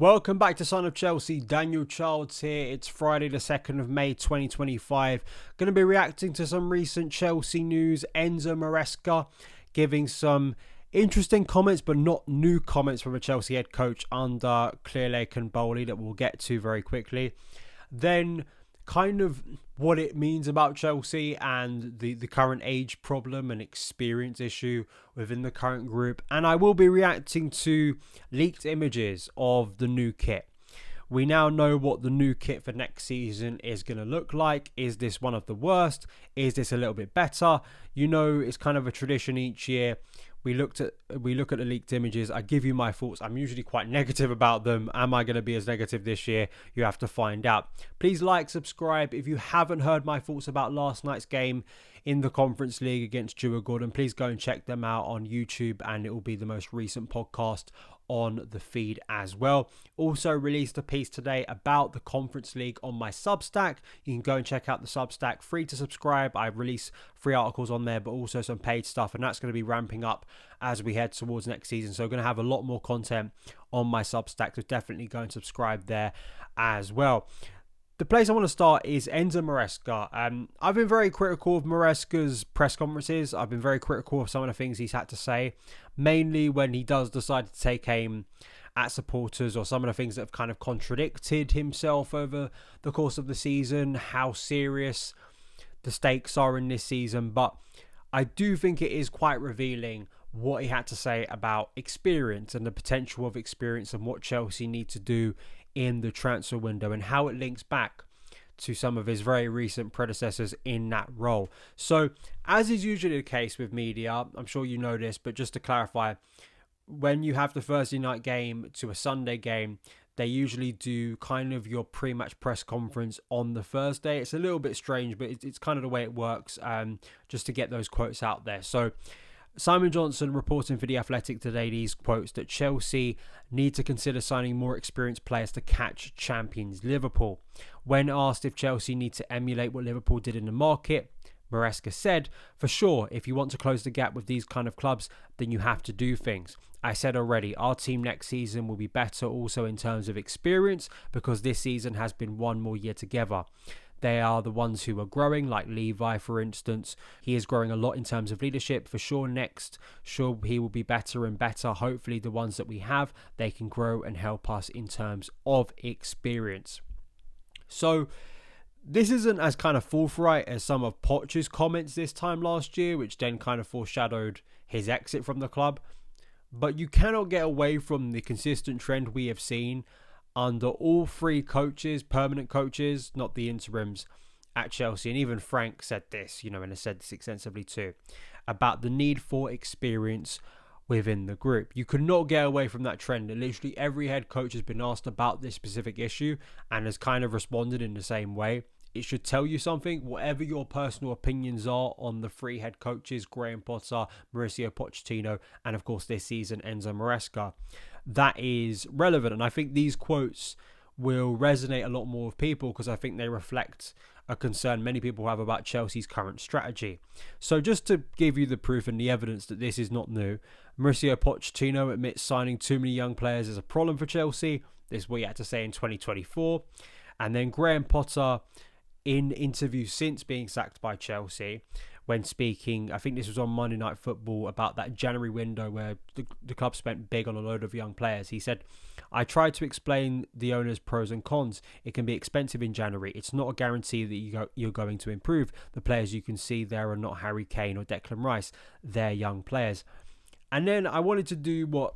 Welcome back to Son of Chelsea. Daniel Childs here. It's Friday the 2nd of May 2025. Going to be reacting to some recent Chelsea news. Enzo Maresca giving some interesting comments, but not new comments from a Chelsea head coach under Hyperbole that we'll get to very quickly. Then kind of what it means about Chelsea and the current age problem and experience issue within the current group. And I will be reacting to leaked images of the new kit. We now know what the new kit for next season is going to look like. Is this one of the worst? Is this a little bit better? You know, it's kind of a tradition each year. We look at the leaked images. I give you my thoughts. I'm usually quite negative about them. Am I going to be as negative this year? You have to find out. Please like, subscribe. If you haven't heard my thoughts about last night's game in the Conference League against Djurgården, please go and check them out on YouTube, and it will be the most recent podcast on the feed as well. Also released a piece today about the Conference League on my Substack. You can go and check out the Substack, free to subscribe. I release free articles on there, but also some paid stuff, and that's going to be ramping up as we head towards next season. So we're going to have a lot more content on my Substack, so definitely go and subscribe there as well. The place I want to start is Enzo Maresca. I've been very critical of Maresca's press conferences. I've been very critical of some of the things he's had to say, mainly when he does decide to take aim at supporters or some of the things that have kind of contradicted himself over the course of the season, how serious the stakes are in this season. But I do think it is quite revealing what he had to say about experience and the potential of experience and what Chelsea need to do in the transfer window and how it links back to some of his very recent predecessors in that role. So, as is usually the case with media, I'm sure you know this, but just to clarify, when you have the Thursday night game to a Sunday game, they usually do kind of your pre-match press conference on the Thursday. It's a little bit strange, but it's kind of the way it works, just to get those quotes out there. So, Simon Johnson reporting for The Athletic today these quotes that Chelsea need to consider signing more experienced players to catch champions Liverpool. When asked if Chelsea need to emulate what Liverpool did in the market, Maresca said, "For sure, if you want to close the gap with these kind of clubs, then you have to do things. I said already, our team next season will be better also in terms of experience because this season has been one more year together. They are the ones who are growing, like Levi, for instance. He is growing a lot in terms of leadership. For sure, sure, he will be better and better. Hopefully, the ones that we have, they can grow and help us in terms of experience." So, this isn't as kind of forthright as some of Poch's comments this time last year, which then kind of foreshadowed his exit from the club. But you cannot get away from the consistent trend we have seen under all three coaches, permanent coaches, not the interims, at Chelsea. And even Frank said this, and has said this extensively too, about the need for experience within the group. You could not get away from that trend. And literally every head coach has been asked about this specific issue and has kind of responded in the same way. It should tell you something, whatever your personal opinions are on the three head coaches, Graham Potter, Mauricio Pochettino, and of course this season, Enzo Maresca. That is relevant. And I think these quotes will resonate a lot more with people because I think they reflect a concern many people have about Chelsea's current strategy. So just to give you the proof and the evidence that this is not new, Mauricio Pochettino admits signing too many young players is a problem for Chelsea. This is what he had to say in 2024. And then Graham Potter, in interviews since being sacked by Chelsea, when speaking, I think this was on Monday Night Football, about that January window where the club spent big on a load of young players. He said, "I tried to explain the owner's pros and cons. It can be expensive in January. It's not a guarantee that you're going to improve. The players you can see there are not Harry Kane or Declan Rice. They're young players." And then I wanted to do what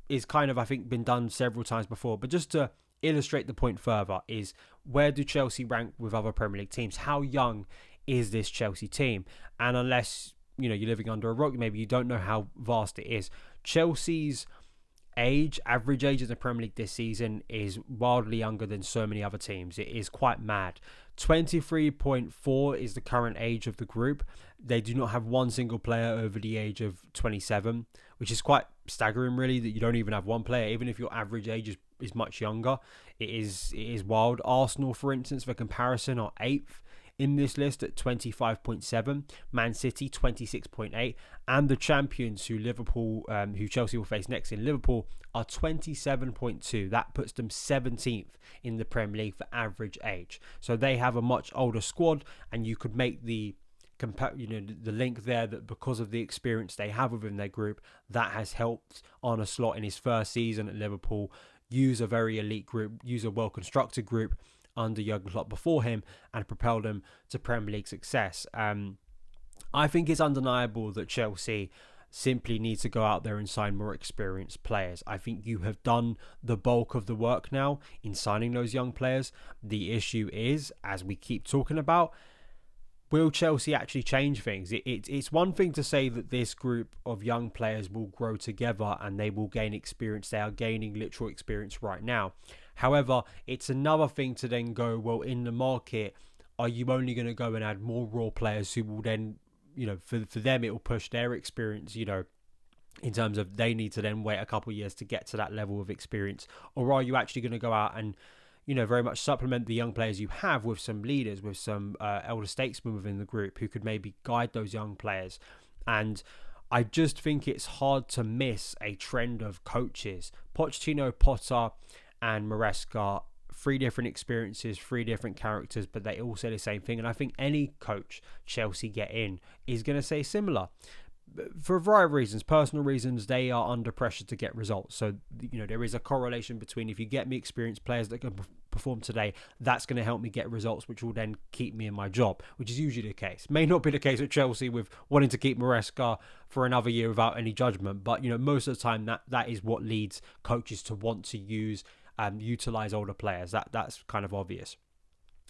is kind of, I think, been done several times before, but just to illustrate the point further, is where do Chelsea rank with other Premier League teams? How young is this Chelsea team? And unless you're living under a rock, maybe you don't know how vast it is. Chelsea's average age in the Premier League this season is wildly younger than so many other teams. It is quite mad. 23.4 is the current age of the group. They do not have one single player over the age of 27, which is quite staggering, really, that you don't even have one player, even if your average age is much younger. It is wild. Arsenal, for instance, for comparison, are 8th in this list at 25.7, Man City 26.8, and the champions who Chelsea will face next in Liverpool are 27.2. That puts them 17th in the Premier League for average age. So they have a much older squad, and you could make the link there that because of the experience they have within their group, that has helped Arne Slot in his first season at Liverpool use a very elite group, use a well-constructed group under Jurgen Klopp before him, and propelled them to Premier League success. I think it's undeniable that Chelsea simply need to go out there and sign more experienced players. I think you have done the bulk of the work now in signing those young players. The issue is, as we keep talking about, will Chelsea actually change things? It's one thing to say that this group of young players will grow together and they will gain experience. They are gaining literal experience right now. However, it's another thing to then go, well, in the market, are you only going to go and add more raw players who will then, for them, it will push their experience, in terms of they need to then wait a couple of years to get to that level of experience? Or are you actually going to go out and very much supplement the young players you have with some leaders, with some elder statesmen within the group who could maybe guide those young players? And I just think it's hard to miss a trend of coaches. Pochettino, Potter and Maresca, 3 different experiences, 3 different characters, but they all say the same thing. And I think any coach Chelsea get in is going to say similar. For a variety of reasons, personal reasons, they are under pressure to get results. So, there is a correlation between, if you get me experienced players that can perform today, that's going to help me get results, which will then keep me in my job, which is usually the case. May not be the case at Chelsea with wanting to keep Maresca for another year without any judgment, but, most of the time that is what leads coaches to want to utilize older players. That's kind of obvious.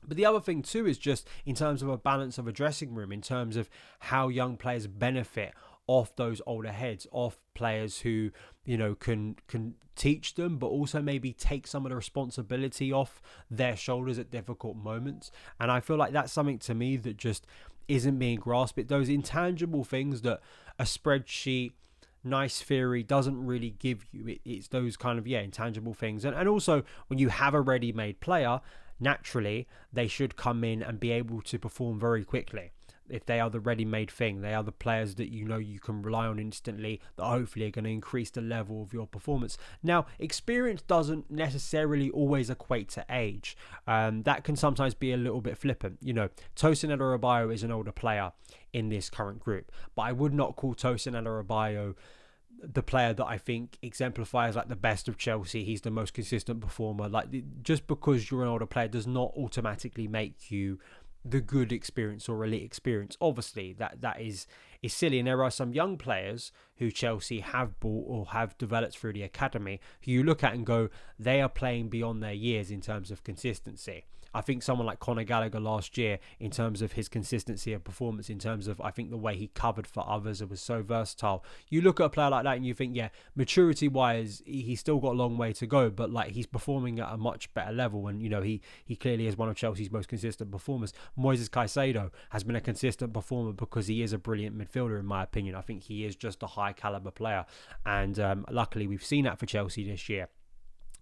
But the other thing too is just in terms of a balance of a dressing room, in terms of how young players benefit off those older heads, off players who, can teach them, but also maybe take some of the responsibility off their shoulders at difficult moments. And I feel like that's something to me that just isn't being grasped. Those intangible things that a spreadsheet, nice theory doesn't really give you. It's those kind of, intangible things. And also when you have a ready-made player, naturally, they should come in and be able to perform very quickly. If they are the ready-made thing, they are the players that you can rely on instantly, that hopefully are going to increase the level of your performance. Now, experience doesn't necessarily always equate to age. That can sometimes be a little bit flippant. Tosin Adarabioyo is an older player in this current group, but I would not call Tosin Adarabioyo the player that I think exemplifies like the best of Chelsea. He's the most consistent performer. Like, just because you're an older player does not automatically make you the good experience or elite experience. Obviously, that is silly. And there are some young players who Chelsea have bought or have developed through the academy who you look at and go, they are playing beyond their years in terms of consistency. I think someone like Conor Gallagher last year, in terms of his consistency of performance, in terms of, I think, the way he covered for others, it was so versatile. You look at a player like that and you think, maturity-wise, he's still got a long way to go, but like he's performing at a much better level. And, he clearly is one of Chelsea's most consistent performers. Moises Caicedo has been a consistent performer because he is a brilliant midfielder, in my opinion. I think he is just a high-caliber player. And luckily, we've seen that for Chelsea this year.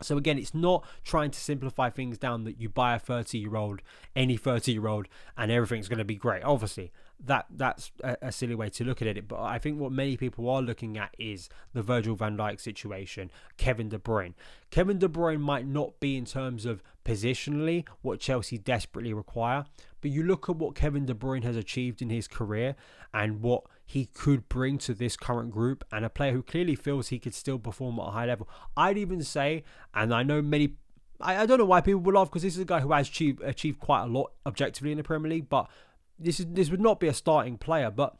So again, it's not trying to simplify things down that you buy a 30-year-old, any 30-year-old, and everything's going to be great. Obviously, that's a silly way to look at it. But I think what many people are looking at is the Virgil van Dijk situation, Kevin De Bruyne. Kevin De Bruyne might not be, in terms of positionally, what Chelsea desperately require. But you look at what Kevin De Bruyne has achieved in his career and what he could bring to this current group, and a player who clearly feels he could still perform at a high level. I'd even say, and I know I don't know why people will laugh, because this is a guy who has achieved quite a lot objectively in the Premier League, but this would not be a starting player. But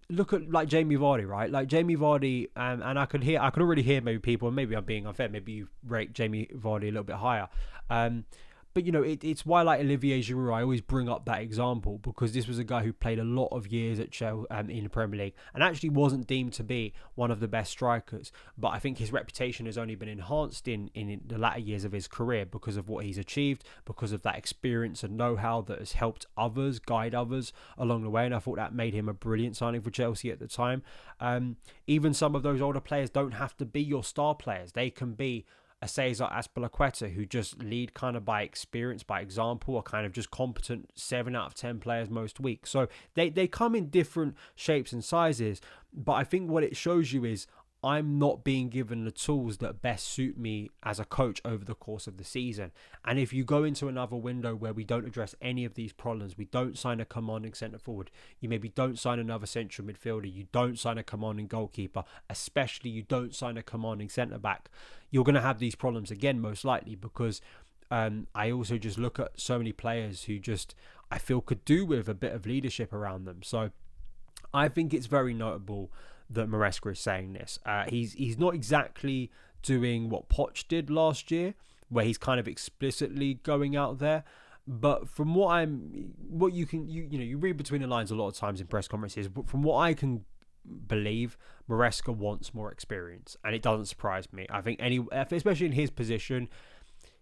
look at like Jamie Vardy, right? Like Jamie Vardy, and I could already hear maybe people, and maybe I'm being unfair, maybe you rate Jamie Vardy a little bit higher. But, it's why, like Olivier Giroud, I always bring up that example, because this was a guy who played a lot of years at Chelsea in the Premier League and actually wasn't deemed to be one of the best strikers. But I think his reputation has only been enhanced in the latter years of his career because of what he's achieved, because of that experience and know-how that has helped others, guide others along the way. And I thought that made him a brilliant signing for Chelsea at the time. Even some of those older players don't have to be your star players. They can be a Cesar Azpilicueta, who just lead kind of by experience, by example, are kind of just competent 7 out of 10 players most weeks. So they come in different shapes and sizes, but I think what it shows you is I'm not being given the tools that best suit me as a coach over the course of the season. And if you go into another window where we don't address any of these problems, we don't sign a commanding centre forward, you maybe don't sign another central midfielder, you don't sign a commanding goalkeeper, especially you don't sign a commanding centre back, you're going to have these problems again, most likely, because I also just look at so many players who just, I feel, could do with a bit of leadership around them. So I think it's very notable that Maresca is saying this. He's not exactly doing what Poch did last year, where he's kind of explicitly going out there. But from what you read between the lines a lot of times in press conferences. But from what I can believe, Maresca wants more experience, and it doesn't surprise me. I think especially in his position,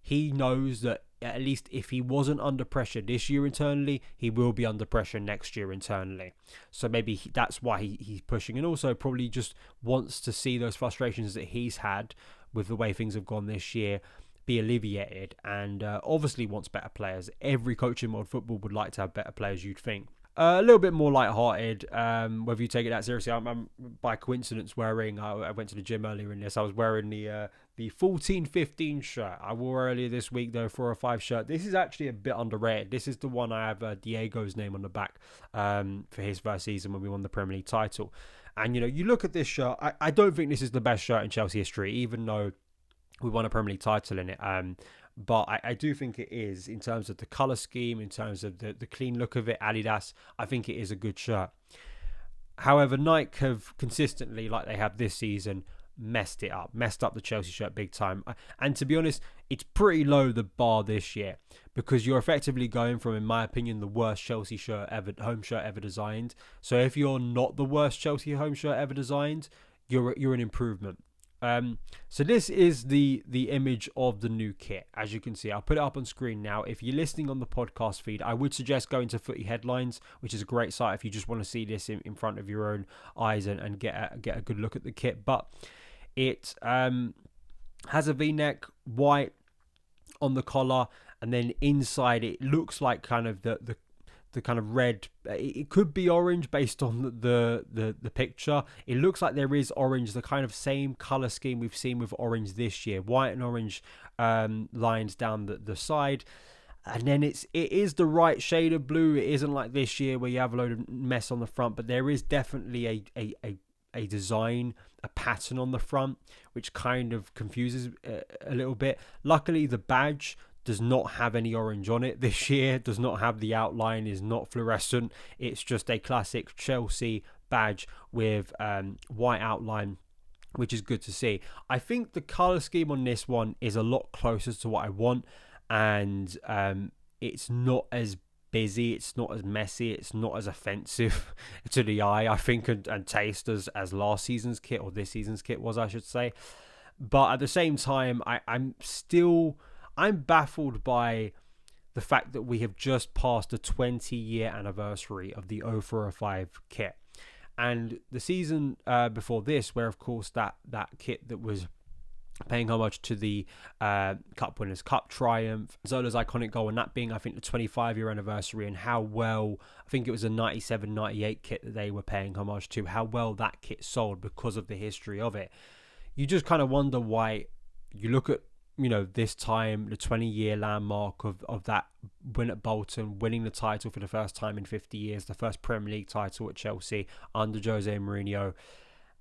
he knows that at least if he wasn't under pressure this year internally, he will be under pressure next year internally. So maybe that's why he's pushing, and also probably just wants to see those frustrations that he's had with the way things have gone this year be alleviated, and obviously wants better players. Every coach in world football would like to have better players, you'd think. A little bit more light-hearted, whether you take it that seriously. I'm by coincidence wearing, I went to the gym earlier in this, I was wearing the 14-15 shirt I wore earlier this week, though, 4-5 shirt. This is actually a bit underrated. This is the one I have Diego's name on the back for his first season when we won the Premier League title. And, you look at this shirt, I don't think this is the best shirt in Chelsea history, even though we won a Premier League title in it. But I do think it is, in terms of the colour scheme, in terms of the clean look of it, Adidas, I think it is a good shirt. However, Nike have consistently, like they have this season, messed up the Chelsea shirt big time. And to be honest, it's pretty low, the bar this year, because you're effectively going from, in my opinion, the worst Chelsea home shirt ever designed. So if you're not the worst Chelsea home shirt ever designed, you're an improvement. So this is the image of the new kit. As you can see, I'll put it up on screen now. If you're listening on the podcast feed, I would suggest going to Footy Headlines, which is a great site if you just want to see this in front of your own eyes and get a good look at the kit. But it has a V-neck, white on the collar, and then inside it looks like kind of the kind of red. It could be orange based on the picture. It looks like there is orange, the kind of same color scheme we've seen with orange this year, white and orange lines down the side, and then it is the right shade of blue. It isn't like this year where you have a load of mess on the front, but there is definitely a design, a pattern on the front, which kind of confuses a little bit. Luckily, the badge does not have any orange on it this year, does not have the outline, is not fluorescent. It's just a classic Chelsea badge with white outline, which is good to see. I think the colour scheme on this one is a lot closer to what I want, and it's not as busy, it's not as messy, it's not as offensive to the eye, I think, and taste as last season's kit, or this season's kit was, I should say. But at the same time, I'm baffled by the fact that we have just passed the 20-year anniversary of the 0405 kit. And the season before this, where, of course, that kit that was paying homage to the Cup Winners' Cup triumph, Zola's iconic goal, and that being, I think, the 25-year anniversary, and how well, I think it was a 97-98 kit that they were paying homage to, how well that kit sold because of the history of it. You just kind of wonder why you look at, this time, the 20-year landmark of that win at Bolton, winning the title for the first time in 50 years, the first Premier League title at Chelsea under Jose Mourinho,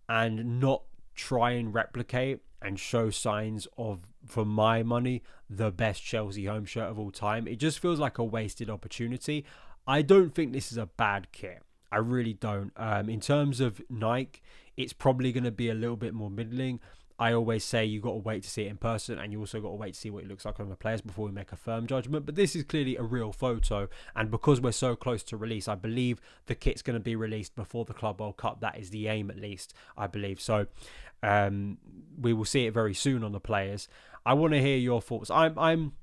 and not try and replicate and show signs of, for my money, the best Chelsea home shirt of all time. It just feels like a wasted opportunity. I don't think this is a bad kit. I really don't. In terms of Nike, it's probably going to be a little bit more middling. I always say you got to wait to see it in person, and you also got to wait to see what it looks like on the players before we make a firm judgment. But this is clearly a real photo, and because we're so close to release, I believe the kit's going to be released before the Club World Cup. That is the aim, at least, I believe. So we will see it very soon on the players. I want to hear your thoughts. I'm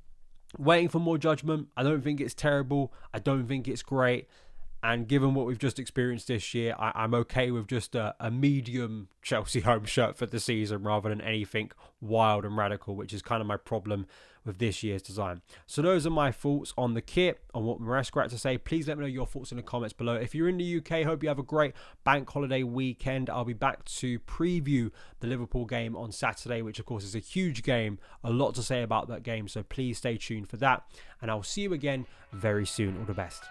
waiting for more judgment. I don't think it's terrible. I don't think it's great. And given what we've just experienced this year, I'm okay with just a medium Chelsea home shirt for the season rather than anything wild and radical, which is kind of my problem with this year's design. So those are my thoughts on the kit, on what Maresca had to say. Please let me know your thoughts in the comments below. If you're in the UK, hope you have a great bank holiday weekend. I'll be back to preview the Liverpool game on Saturday, which of course is a huge game. A lot to say about that game, so please stay tuned for that. And I'll see you again very soon. All the best.